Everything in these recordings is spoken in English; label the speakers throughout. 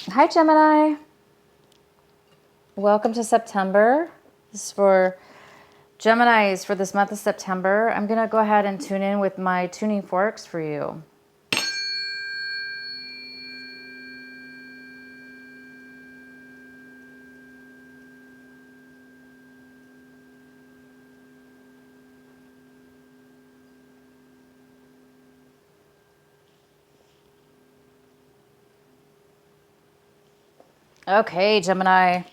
Speaker 1: Hi, Gemini. Welcome to September. This is for Geminis for this month of September. I'm going to go ahead and tune in with my tuning forks for you. Okay, Gemini.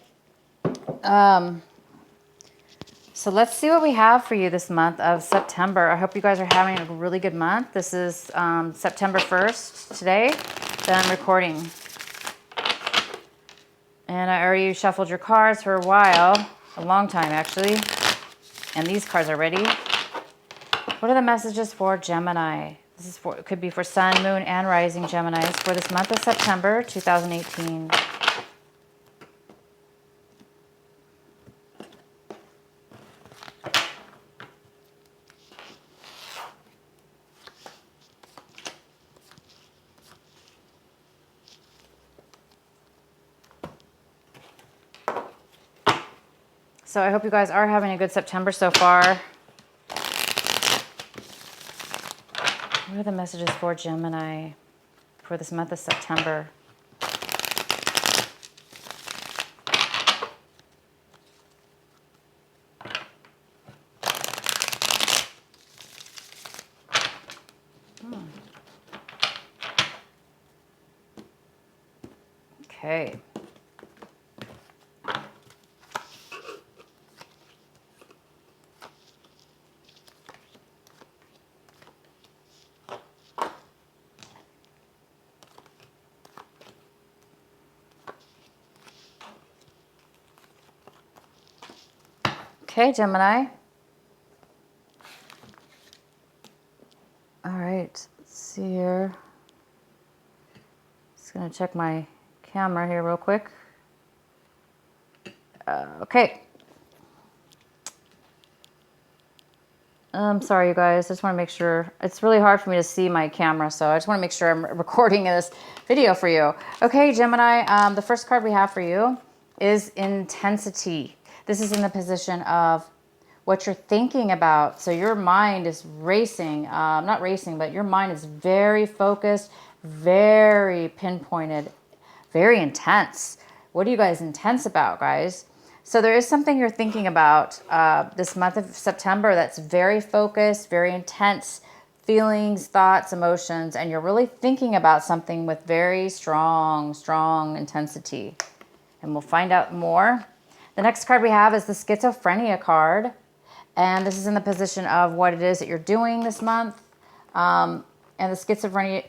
Speaker 1: So let's see what we have for you this month of September. I hope you guys are having a really good month. This is September 1st today that I'm recording. And I already shuffled your cards for a while, a long time actually. And these cards are ready. What are the messages for Gemini? This is for, it could be for Sun, Moon, and Rising Geminis for this month of September 2018. So I hope you guys are having a good September so far. What are the messages for Gemini for this month of September? Okay. Okay, Gemini. All right, let's see here. Just gonna check my camera here real quick. Okay. I'm sorry, you guys. I just want to make sure. It's really hard for me to see my camera, so I just want to make sure I'm recording this video for you. Okay, Gemini, the first card we have for you is intensity. This is in the position of what you're thinking about. So your mind is racing, not racing, but your mind is very focused, very pinpointed, very intense. What are you guys intense about, guys? So there is something you're thinking about this month of September that's very focused, very intense feelings, thoughts, emotions, and you're really thinking about something with very strong intensity. And we'll find out more. The next card we have is the schizophrenia card. And this is in the position of what it is that you're doing this month. And the schizophrenia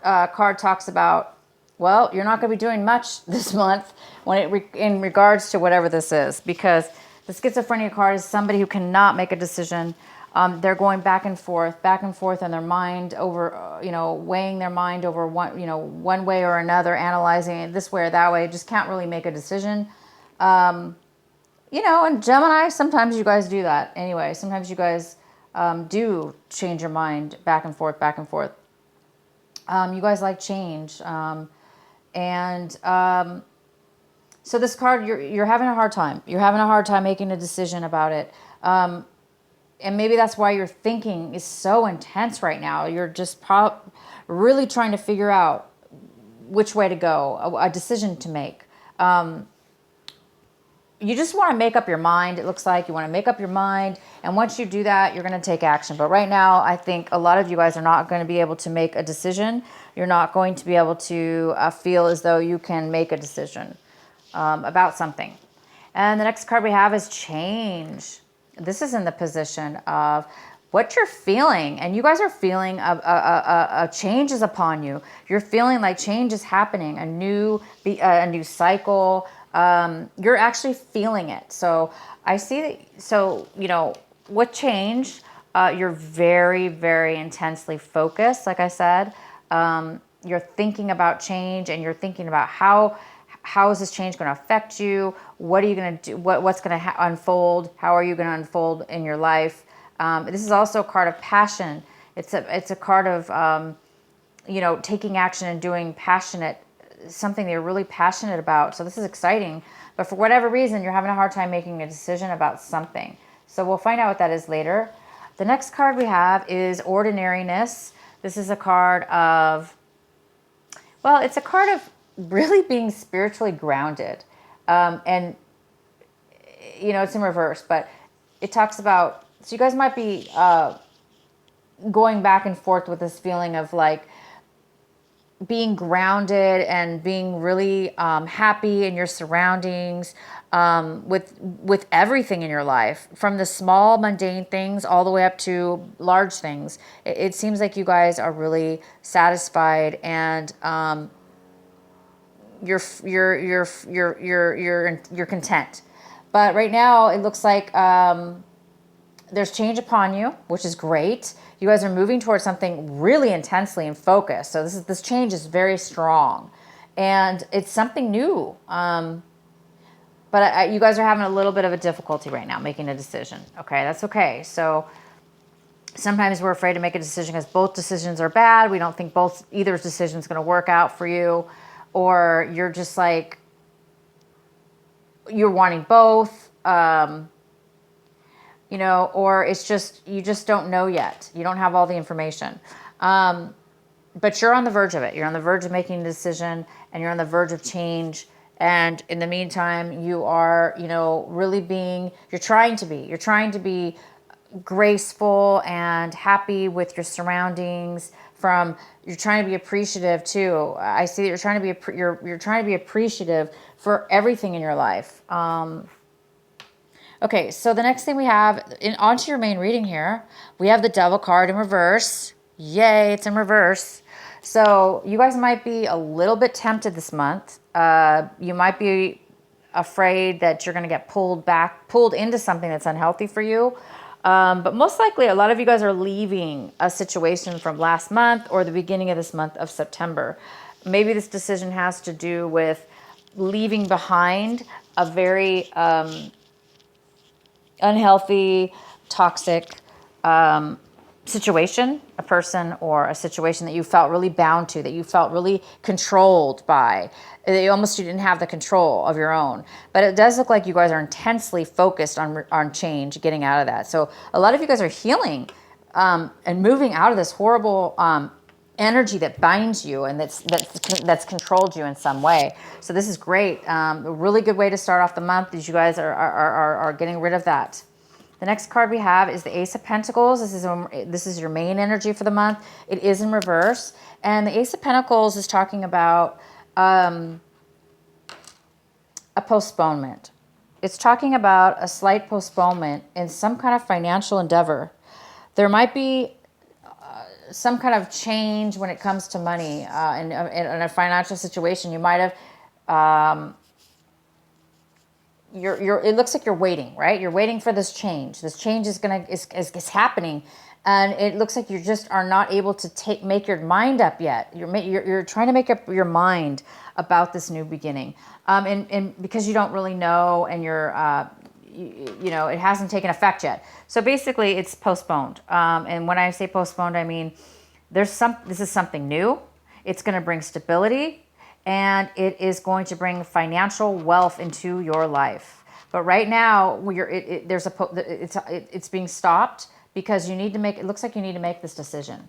Speaker 1: card talks about, well, you're not going to be doing much this month in regards to whatever this is, because the schizophrenia card is somebody who cannot make a decision. They're going back and forth in their mind over, weighing their mind over one way or another, analyzing it this way or that way. Just can't really make a decision. And Gemini, sometimes you guys do that anyway. Sometimes you guys do change your mind back and forth. You guys like change. So this card, you're having a hard time. You're having a hard time making a decision about it. And maybe that's why your thinking is so intense right now. You're just really trying to figure out which way to go, a decision to make. You just want to make up your mind. It looks like you want to make up your mind. And once you do that, you're going to take action. But right now, I think a lot of you guys are not going to be able to make a decision. You're not going to be able to feel as though you can make a decision about something. And the next card we have is change. This is in the position of what you're feeling. And you guys are feeling a change is upon you. You're feeling like change is happening, a new cycle. You're actually feeling it. So I see that, with change, you're very, very intensely focused. Like I said, you're thinking about change and you're thinking about how is this change going to affect you? What are you going to do? What's going to unfold? How are you going to unfold in your life? This is also a card of passion. It's a card of, you know, taking action and doing something that you're really passionate about. So this is exciting, but for whatever reason, you're having a hard time making a decision about something. So we'll find out what that is later. The next card we have is Ordinariness. This is a card of, well, it's a card of really being spiritually grounded. And, you know, it's in reverse, but it talks about, so you guys might be going back and forth with this feeling of like being grounded and being really happy in your surroundings, with everything in your life, from the small mundane things all the way up to large things. It seems like you guys are really satisfied and you're content. But right now it looks like there's change upon you, which is great. You guys are moving towards something really intensely and focused. So this change is very strong, and it's something new. But you guys are having a little bit of a difficulty right now making a decision. Okay, that's okay. So sometimes we're afraid to make a decision because both decisions are bad. We don't think either decision is going to work out for you, or you're just like you're wanting both. You know, or it's just, you just don't know yet. You don't have all the information. But you're on the verge of it. You're on the verge of making a decision, and you're on the verge of change. And in the meantime, you are, you know, really you're trying to be graceful and happy with your surroundings. You're trying to be appreciative too. I see that you're trying to be appreciative for everything in your life. Okay, so the next thing we have, onto your main reading here, we have the Devil card in reverse. Yay, it's in reverse. So you guys might be a little bit tempted this month. You might be afraid that you're going to get pulled into something that's unhealthy for you. But most likely, a lot of you guys are leaving a situation from last month or the beginning of this month of September. Maybe this decision has to do with leaving behind a very unhealthy, toxic situation, a person or a situation that you felt really bound to, that you felt really controlled by. You didn't have the control of your own. But it does look like you guys are intensely focused on change, getting out of that. So a lot of you guys are healing and moving out of this horrible energy that binds you and that's controlled you in some way. So this is great. A really good way to start off the month is you guys are getting rid of that. The next card we have is the Ace of Pentacles. This is your main energy for the month. It is in reverse. And the Ace of Pentacles is talking about a postponement. It's talking about a slight postponement in some kind of financial endeavor. There might be some kind of change when it comes to money in a financial situation. You might have, it looks like you're waiting, right? You're waiting for this change. This change is happening, and it looks like you just are not able to make your mind up yet. You're trying to make up your mind about this new beginning, and because you don't really know, and you know, it hasn't taken effect yet. So basically it's postponed. And when I say postponed, I mean, this is something new. It's going to bring stability, and it is going to bring financial wealth into your life. But right now it's being stopped because it looks like you need to make this decision.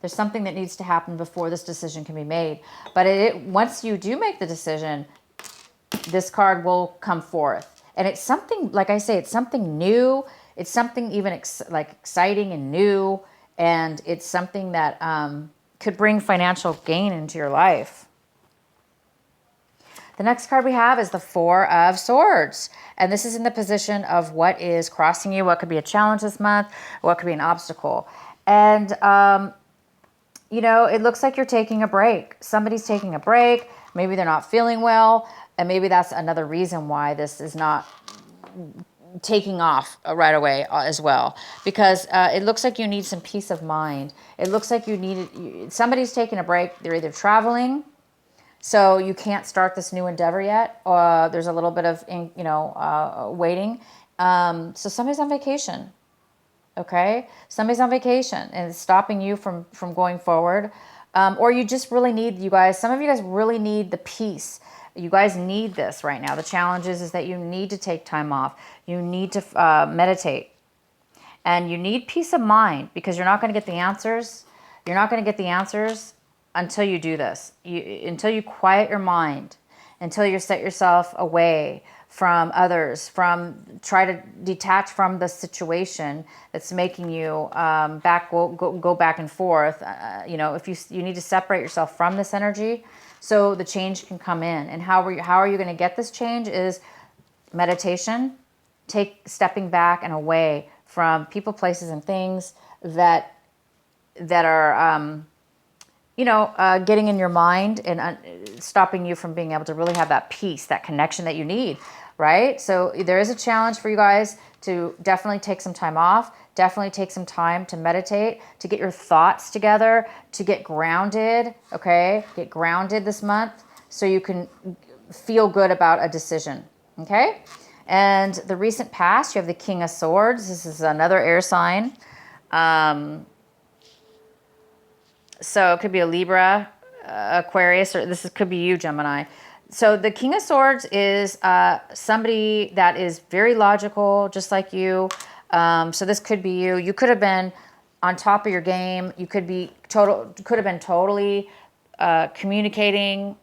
Speaker 1: There's something that needs to happen before this decision can be made. But once you do make the decision, this card will come forth. And it's something, like I say, it's something new. It's something even exciting and new. And it's something that could bring financial gain into your life. The next card we have is the Four of Swords. And this is in the position of what is crossing you, what could be a challenge this month, what could be an obstacle. And, you know, it looks like you're taking a break. Somebody's taking a break. Maybe they're not feeling well. And maybe that's another reason why this is not taking off right away as well. Because it looks like you need some peace of mind. It looks like somebody's taking a break. They're either traveling, so you can't start this new endeavor yet. There's a little bit of, waiting. So somebody's on vacation. Okay, somebody's on vacation and it's stopping you from going forward, or you just really need, you guys, some of you guys really need the peace. You guys need this right now. The challenge is that you need to take time off. You need to meditate, and you need peace of mind, because you're not going to get the answers. You're not going to get the answers until you do this. Until you quiet your mind, until you set yourself away from others, try to detach from the situation that's making you go back and forth. If you need to separate yourself from this energy, so the change can come in. And how are you going to get this change? Is meditation, stepping back and away from people, places, and things that are getting in your mind and stopping you from being able to really have that peace, that connection that you need, right? So there is a challenge for you guys to definitely take some time off, definitely take some time to meditate, to get your thoughts together, to get grounded, okay? Get grounded this month so you can feel good about a decision, okay? And the recent past, you have the King of Swords. This is another air sign. So it could be a Libra, Aquarius, or could be you, Gemini. So the King of Swords is somebody that is very logical, just like you. So this could be you. You could have been on top of your game. You could have been totally communicating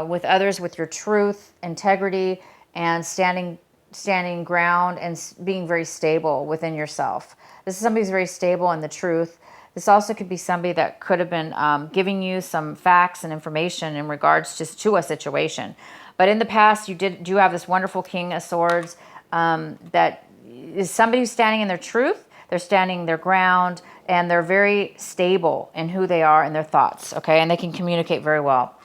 Speaker 1: with others with your truth, integrity, and standing ground and being very stable within yourself. This is somebody who's very stable in the truth. This also could be somebody that could have been giving you some facts and information in regards just to a situation. But in the past, you do have this wonderful King of Swords that is somebody who's standing in their truth. They're standing their ground, and they're very stable in who they are and their thoughts, okay? And they can communicate very well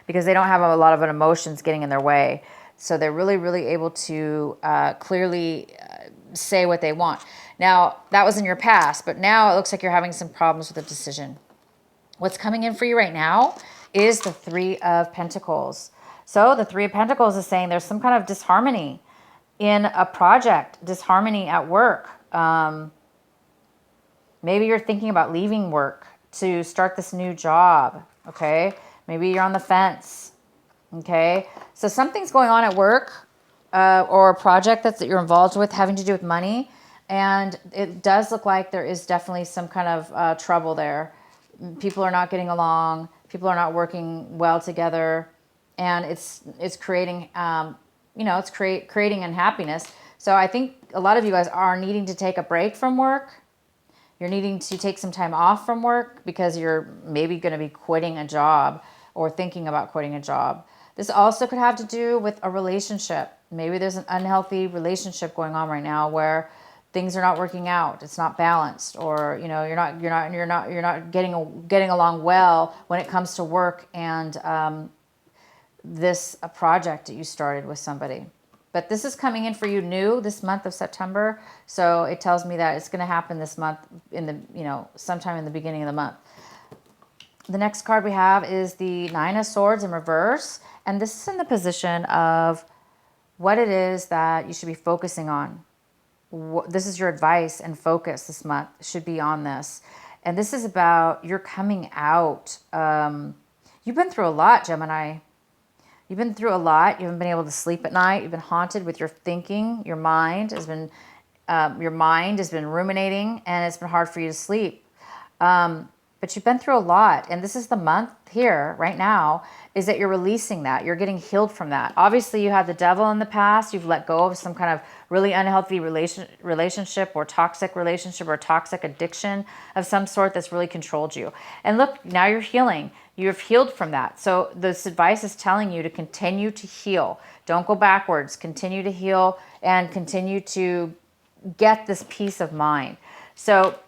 Speaker 1: because they don't have a lot of emotions getting in their way. So they're really, really able to clearly say what they want. Now, that was in your past, but now it looks like you're having some problems with a decision. What's coming in for you right now is the Three of Pentacles. So the Three of Pentacles is saying there's some kind of disharmony in a project, disharmony at work. Maybe you're thinking about leaving work to start this new job, okay? Maybe you're on the fence, okay? So something's going on at work or a project that you're involved with having to do with money. And it does look like there is definitely some kind of trouble there. People are not getting along. People are not working well together. And it's creating, creating unhappiness. So I think a lot of you guys are needing to take a break from work. You're needing to take some time off from work because you're maybe going to be quitting a job or thinking about quitting a job. This also could have to do with a relationship. Maybe there's an unhealthy relationship going on right now where things are not working out. It's not balanced, or you're not getting along well when it comes to work and a project that you started with somebody. But this is coming in for you new this month of September. So it tells me that it's going to happen this month sometime in the beginning of the month. The next card we have is the Nine of Swords in reverse. And this is in the position of what it is that you should be focusing on. This is your advice and focus this month should be on this. And this is about you're coming out. You've been through a lot, Gemini. You've been through a lot. You haven't been able to sleep at night. You've been haunted with your thinking. Your mind has been ruminating, and it's been hard for you to sleep. But you've been through a lot, and this is the month here right now is that you're releasing that. You're getting healed from that. Obviously, you had the devil in the past. You've let go of some kind of really unhealthy relationship or toxic addiction of some sort that's really controlled you. And look, now you're healing. You've healed from that. So this advice is telling you to continue to heal. Don't go backwards. Continue to heal and continue to get this peace of mind. So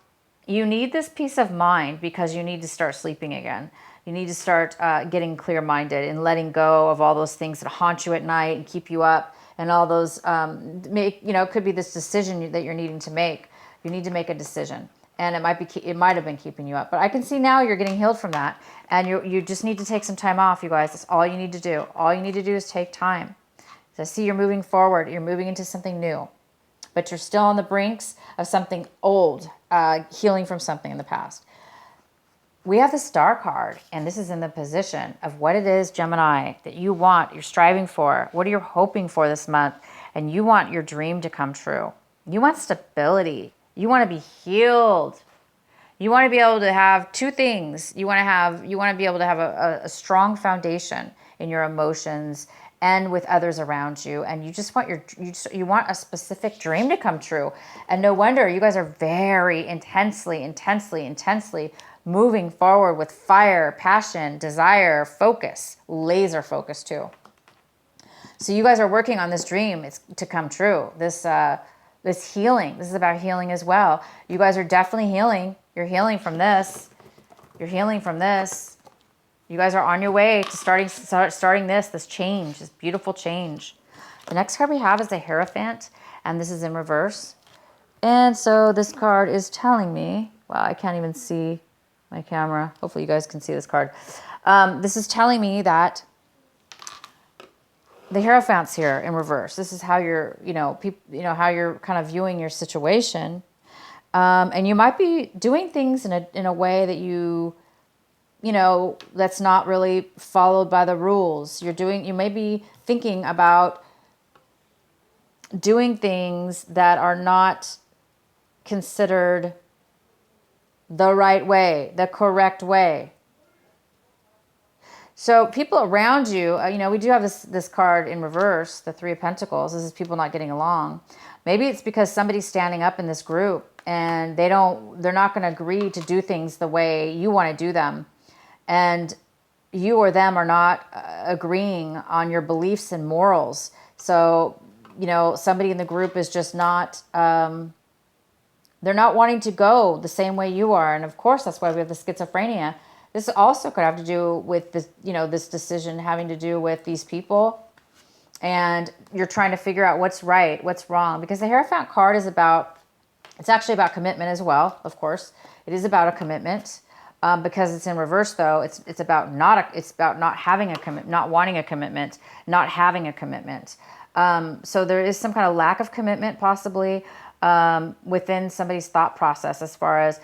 Speaker 1: you need this peace of mind because you need to start sleeping again. You need to start getting clear-minded and letting go of all those things that haunt you at night and keep you up, and all those it could be this decision that you're needing to make. You need to make a decision, and it might have been keeping you up. But I can see now you're getting healed from that, and you just need to take some time off, you guys. That's all you need to do. All you need to do is take time. So I see you're moving forward. You're moving into something new. but you're still on the brinks of something old, healing from something in the past. We have the Star card, and this is in the position of what it is, Gemini, that you want, you're striving for. What are you hoping for this month? And you want your dream to come true. You want stability. You want to be healed. You want to be able to have two things. You want to be able to have a strong foundation in your emotions and with others around you. And you just want you want a specific dream to come true. And no wonder you guys are very intensely moving forward with fire, passion, desire, focus, laser focus too. So you guys are working on this dream to come true. This healing. This is about healing as well. You guys are definitely healing. You're healing from this. You're healing from this. You guys are on your way to starting this change, this beautiful change. The next card we have is the Hierophant, and this is in reverse. And so this card is telling me, wow, I can't even see my camera. Hopefully you guys can see this card. This is telling me that the Hierophant's here in reverse. This is how you're, how you're kind of viewing your situation. And you might be doing things in a way that that's not really followed by the rules. You may be thinking about doing things that are not considered the right way, the correct way. So people around you, we do have this card in reverse, the Three of Pentacles. This is people not getting along. Maybe it's because somebody's standing up in this group and they're not going to agree to do things the way you want to do them. And you or them are not agreeing on your beliefs and morals. So, somebody in the group is just not, they're not wanting to go the same way you are. And of course, that's why we have the schizophrenia. This also could have to do with this, this decision having to do with these people. And you're trying to figure out what's right, what's wrong. Because the Hierophant card is it's actually about commitment as well, of course. It is about a commitment. Because it's in reverse, though, it's about not having a commitment, not wanting a commitment, not having a commitment. So there is some kind of lack of commitment, possibly, within somebody's thought process, as far as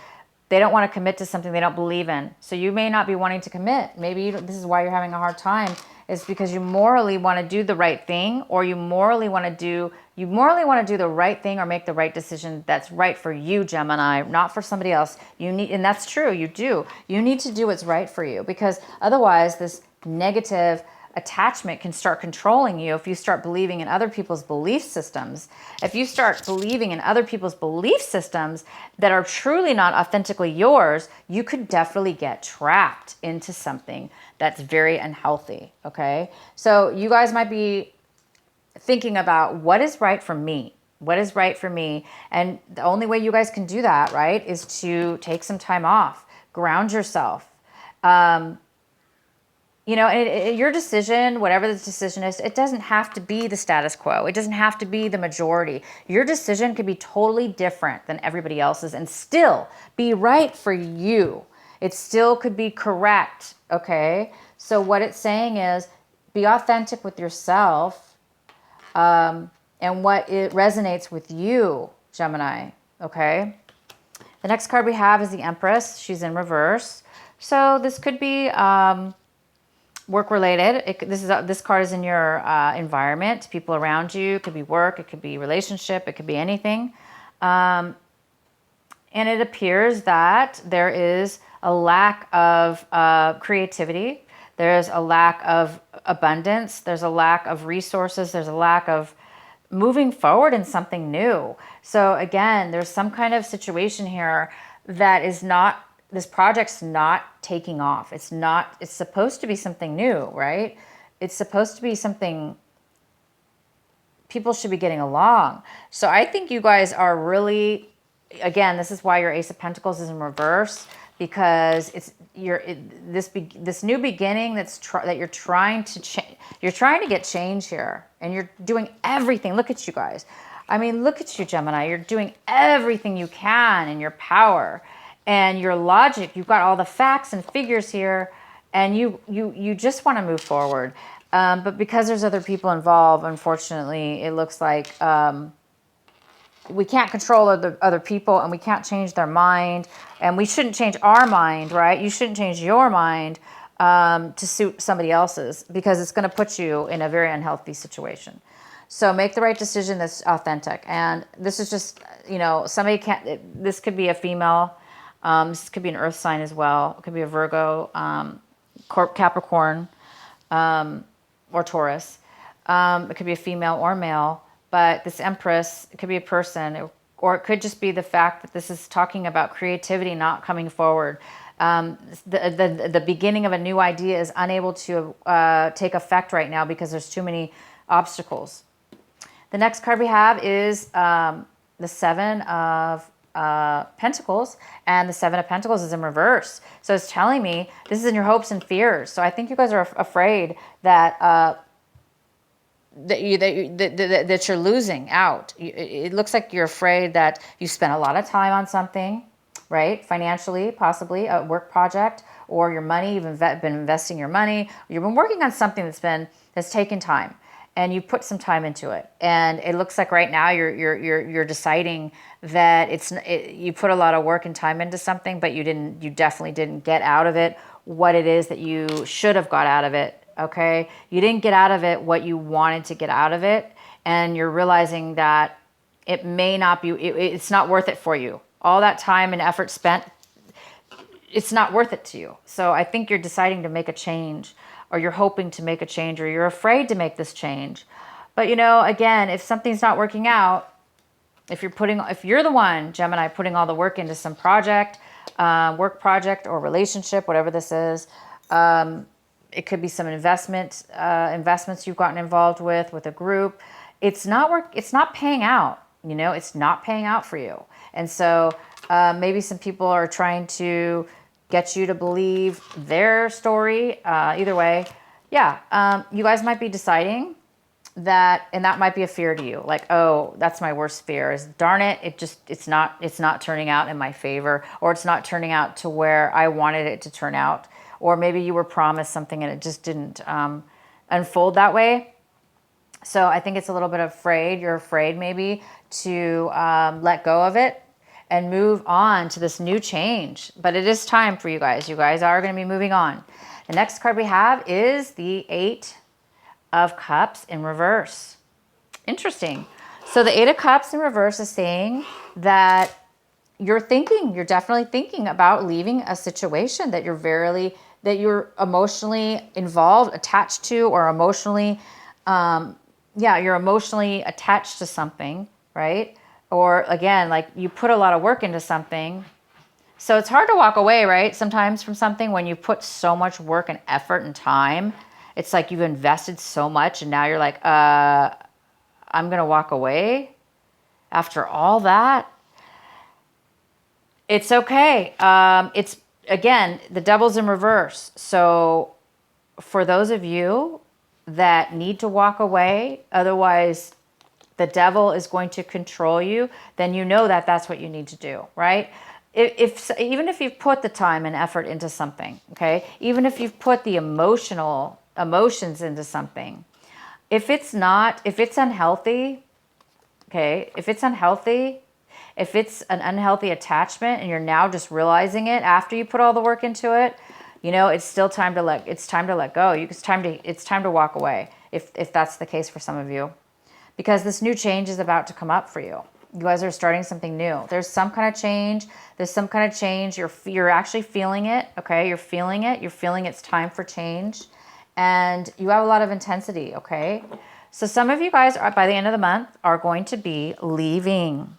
Speaker 1: they don't want to commit to something they don't believe in. So you may not be wanting to commit. Maybe this is why you're having a hard time. It's because you morally want to do the right thing, or you morally want to do the right thing or make the right decision that's right for you, Gemini, not for somebody else. And that's true, you do. You need to do what's right for you, because otherwise this negative attachment can start controlling you if you start believing in other people's belief systems. If you start believing in other people's belief systems that are truly not authentically yours, you could definitely get trapped into something that's very unhealthy, okay? So you guys might be thinking about what is right for me? What is right for me? And the only way you guys can do that, right, is to take some time off, ground yourself. Your decision, whatever the decision is, it doesn't have to be the status quo. It doesn't have to be the majority. Your decision could be totally different than everybody else's and still be right for you. It still could be correct, okay? So what it's saying is be authentic with yourself and what it resonates with you, Gemini, okay? The next card we have is the Empress. She's in reverse. So this could be work-related. This card is in your environment, people around you. It could be work, it could be relationship, it could be anything. And it appears that there is a lack of creativity. There's a lack of abundance. There's a lack of resources. There's a lack of moving forward in something new. So again, there's some kind of situation here that is not, this project's not taking off. It's supposed to be something new, right? It's supposed to be something people should be getting along. So I think you guys are really, again, this is why your Ace of Pentacles is in reverse, because this new beginning that you're trying to you're trying to get change here, and you're doing everything. Look at you guys. I mean, look at you, Gemini. You're doing everything you can in your power and your logic. You've got all the facts and figures here, and you just want to move forward. But because there's other people involved, unfortunately, it looks like we can't control other people, and we can't change their mind, and we shouldn't change our mind, right? You shouldn't change your mind to suit somebody else's, because it's going to put you in a very unhealthy situation. So make the right decision that's authentic. And this is just, somebody can't, this could be a female, this could be an earth sign as well. It could be a Virgo, Capricorn, or Taurus. It could be a female or male, but this Empress, it could be a person, or it could just be the fact that this is talking about creativity not coming forward. The beginning of a new idea is unable to take effect right now because there's too many obstacles. The next card we have is the Seven of Pentacles, and the Seven of Pentacles is in reverse. So it's telling me this is in your hopes and fears. So I think you guys are afraid that that you're losing out. It looks like you're afraid that you spent a lot of time on something, right? Financially, possibly a work project, or your money. You've been investing your money. You've been working on something that's taken time, and you put some time into it. And it looks like right now you're deciding that you put a lot of work and time into something, but you definitely didn't get out of it what it is that you should have got out of it. Okay, you didn't get out of it what you wanted to get out of it, and you're realizing that it may not be, it's not worth it for you. All that time and effort spent, it's not worth it to you. So I think you're deciding to make a change, or you're hoping to make a change, or you're afraid to make this change. But again, if something's not working out, if you're the one, Gemini, putting all the work into some project, work project or relationship, whatever this is, it could be some investments you've gotten involved with a group. It's not paying out. It's not paying out for you. And so maybe some people are trying to get you to believe their story. Either way, yeah, you guys might be deciding that, and that might be a fear to you. Like, oh, that's my worst fear, is darn it, it's not turning out in my favor, or it's not turning out to where I wanted it to turn out. Or maybe you were promised something and it just didn't unfold that way. So I think it's a little bit afraid. You're afraid maybe to let go of it and move on to this new change. But it is time for you guys. You guys are going to be moving on. The next card we have is the Eight of Cups in reverse. Interesting. So the Eight of Cups in reverse is saying that you're definitely thinking about leaving a situation that you're emotionally involved, attached to, or emotionally, you're emotionally attached to something, right? Or again, like you put a lot of work into something. So it's hard to walk away, right? Sometimes from something when you put so much work and effort and time. It's like you've invested so much, and now you're like, I'm going to walk away after all that. It's okay. It's, again, the devil's in reverse. So for those of you that need to walk away, otherwise the devil is going to control you, then you know that that's what you need to do, right? Even if you've put the time and effort into something, okay? Even if you've put the emotions into something, if it's unhealthy, okay, if it's an unhealthy attachment and you're now just realizing it after you put all the work into it, it's still time to let go. It's time to walk away if that's the case for some of you, because this new change is about to come up for you. You guys are starting something new. There's some kind of change. You're actually feeling it. Okay. You're feeling it. You're feeling it's time for change, and you have a lot of intensity. Okay. So some of you guys by the end of the month are going to be leaving,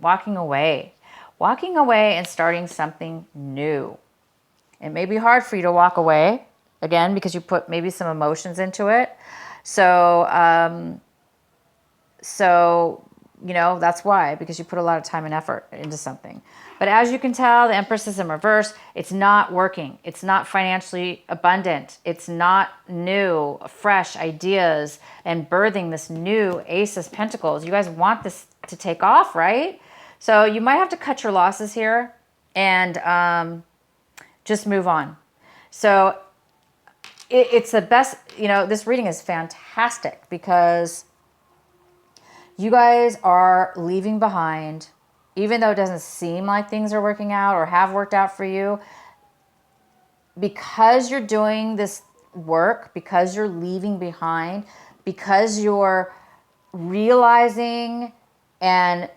Speaker 1: walking away and starting something new. It may be hard for you to walk away, again, because you put maybe some emotions into it. So that's why, because you put a lot of time and effort into something. But as you can tell, the Empress is in reverse. It's not working. It's not financially abundant. It's not new, fresh ideas and birthing this new Ace of Pentacles. You guys want this to take off, right? So you might have to cut your losses here and just move on. So it's the best, this reading is fantastic because You guys are leaving behind, even though it doesn't seem like things are working out or have worked out for you, because you're doing this work, because you're leaving behind, because you're realizing and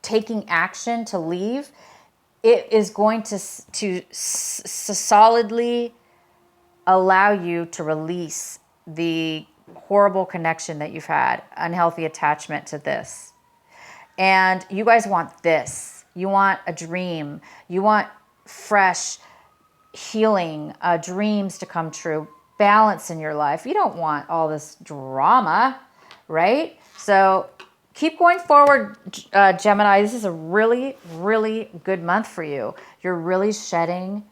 Speaker 1: taking action to leave, it is going to solidly allow you to release the horrible connection that you've had, unhealthy attachment to this. And you guys want this. You want a dream. You want fresh healing, dreams to come true, balance in your life. You don't want all this drama, right? So keep going forward, Gemini. This is a really, really good month for you. You're really shedding,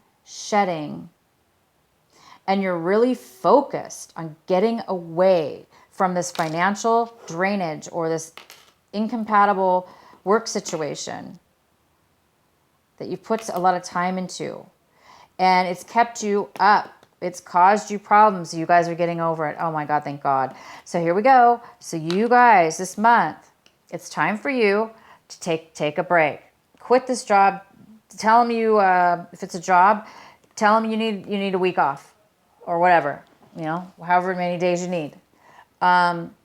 Speaker 1: and you're really focused on getting away from this financial drainage or this incompatible work situation that you've put a lot of time into. And it's kept you up. It's caused you problems. You guys are getting over it. Oh my God, thank God. So here we go. So you guys, this month, it's time for you to take a break. Quit this job. Tell them you, if it's a job, tell them you need a week off or whatever, however many days you need.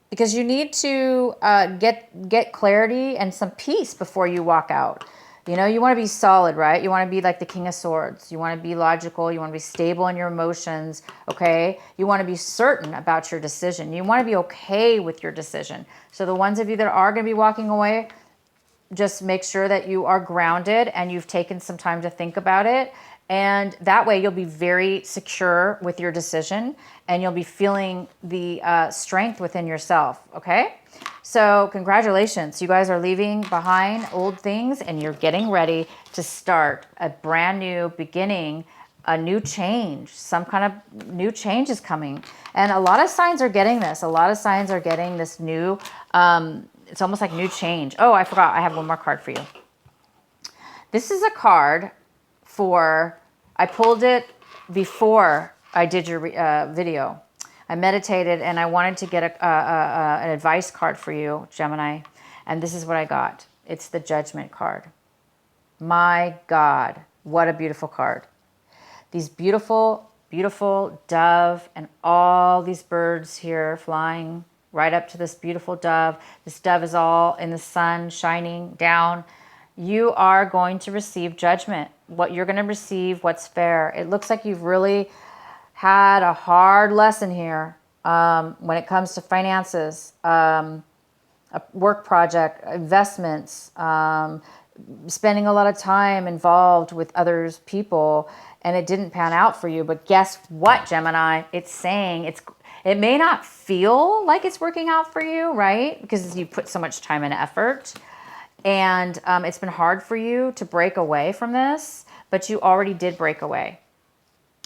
Speaker 1: Because you need to get clarity and some peace before you walk out. You want to be solid, right? You want to be like the King of Swords. You want to be logical. You want to be stable in your emotions, okay? You want to be certain about your decision. You want to be okay with your decision. So the ones of you that are going to be walking away, just make sure that you are grounded and you've taken some time to think about it. And that way you'll be very secure with your decision and you'll be feeling the strength within yourself, okay? So congratulations, you guys are leaving behind old things and you're getting ready to start a brand new beginning, a new change. Some kind of new change is coming. And a lot of signs are getting this. A lot of signs are getting this new, it's almost like new change. Oh, I forgot, I have one more card for you. This is a card I pulled it before I did your video. I meditated and I wanted to get an advice card for you, Gemini. And this is what I got. It's the Judgment card. My God, what a beautiful card. These beautiful, beautiful dove and all these birds here flying right up to this beautiful dove. This dove is all in the sun shining down. You are going to receive judgment. What you're going to receive, what's fair. It looks like you've really had a hard lesson here when it comes to finances, a work project, investments, spending a lot of time involved with others people, and it didn't pan out for you. But guess what, Gemini? It's saying it may not feel like it's working out for you, right? Because you put so much time and effort. And it's been hard for you to break away from this, but you already did break away.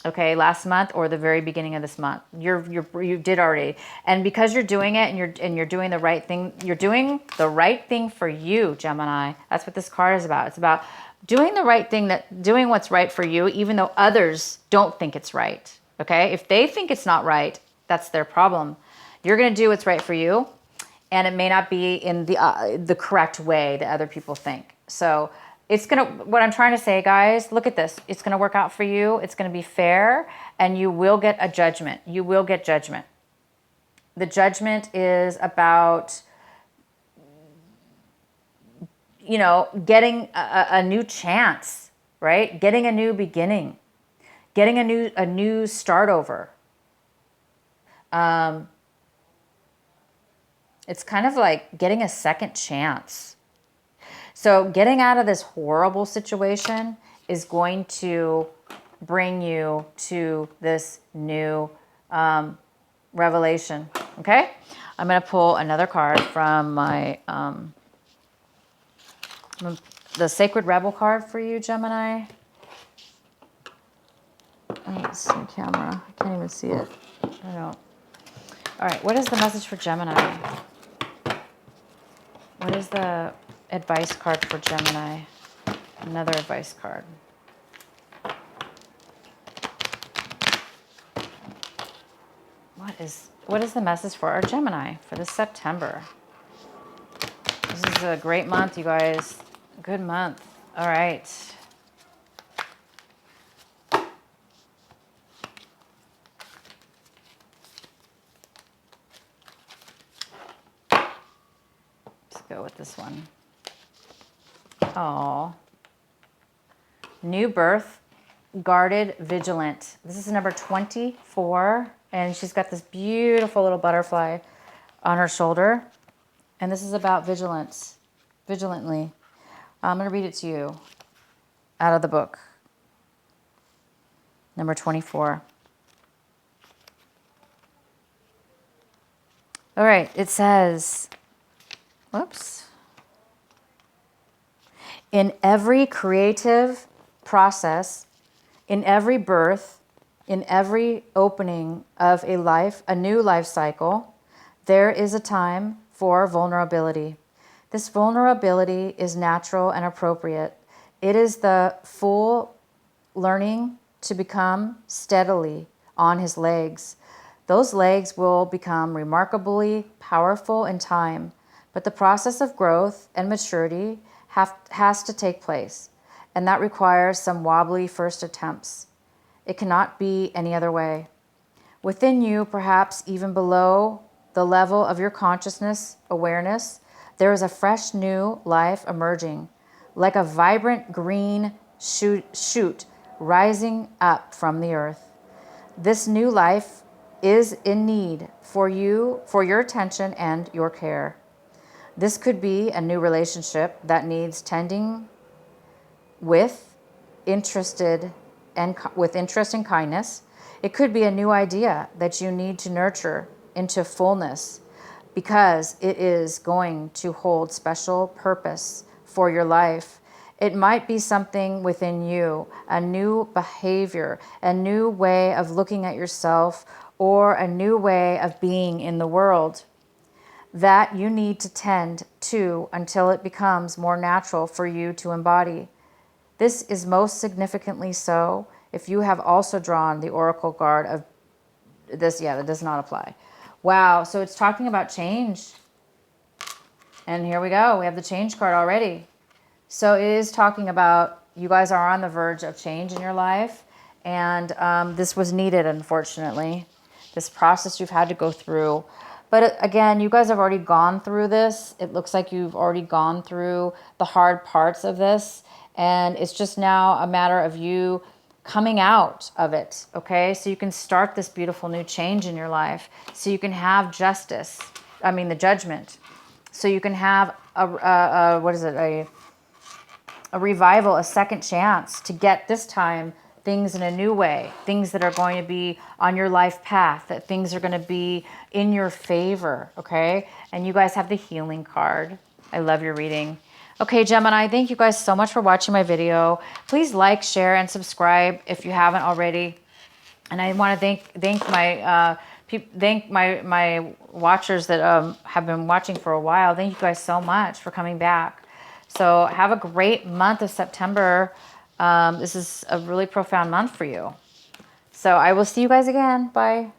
Speaker 1: Okay, last month or the very beginning of this month, you did already, and because you're doing it and you're doing the right thing, you're doing the right thing for you, Gemini. That's what this card is about. It's about doing the right thing, doing what's right for you, even though others don't think it's right. Okay, if they think it's not right, that's their problem. You're going to do what's right for you, and it may not be in the correct way that other people think. So what I'm trying to say, guys, look at this. It's going to work out for you. It's going to be fair, and you will get a judgment. You will get judgment. The judgment is about, getting a new chance, right? Getting a new beginning, getting a new start over. It's kind of like getting a second chance. So getting out of this horrible situation is going to bring you to this new revelation, okay? I'm going to pull another card from my the Sacred Rebel card for you, Gemini. Oh, it's in camera. I can't even see it. I don't. All right, what is the message for Gemini? What is the advice card for Gemini? Another advice card. What is the message for our Gemini for this September? is a great month, you guys. Good month. All right. Let's go with this one. Oh. New birth, guarded, vigilant. This is number 24, and she's got this beautiful little butterfly on her shoulder. And this is about vigilance, vigilantly. I'm going to read it to you out of the book. Number 24. All right, it says, whoops. In every creative process, in every birth, in every opening of a new life cycle, there is a time for vulnerability. This vulnerability is natural and appropriate. It is the full learning to become steadily on his legs. Those legs will become remarkably powerful in time, but the process of growth and maturity has to take place, and that requires some wobbly first attempts. It cannot be any other way. Within you, perhaps even below the level of your consciousness awareness, there is a fresh new life emerging, like a vibrant green shoot rising up from the earth. This new life is in need for your attention and your care. This could be a new relationship that needs tending with interest and kindness. It could be a new idea that you need to nurture into fullness because it is going to hold special purpose for your life. It might be something within you, a new behavior, a new way of looking at yourself, or a new way of being in the world that you need to tend to until it becomes more natural for you to embody. This is most significantly so if you have also drawn the oracle card of this. Yeah, that does not apply. Wow, so it's talking about change. And here we go. We have the change card already. So it is talking about you guys are on the verge of change in your life. And this was needed, unfortunately. This process you've had to go through. But again, you guys have already gone through this. It looks like you've already gone through the hard parts of this. And it's just now a matter of you coming out of it, okay? So you can start this beautiful new change in your life. So you can have the judgment. So you can have a revival, a second chance to get this time things in a new way, things that are going to be on your life path, that things are going to be in your favor, okay? And you guys have the healing card. I love your reading. Okay, Gemini, thank you guys so much for watching my video. Please like, share, and subscribe if you haven't already. And I want to thank my watchers that have been watching for a while. Thank you guys so much for coming back. So have a great month of September. This is a really profound month for you. So I will see you guys again. Bye.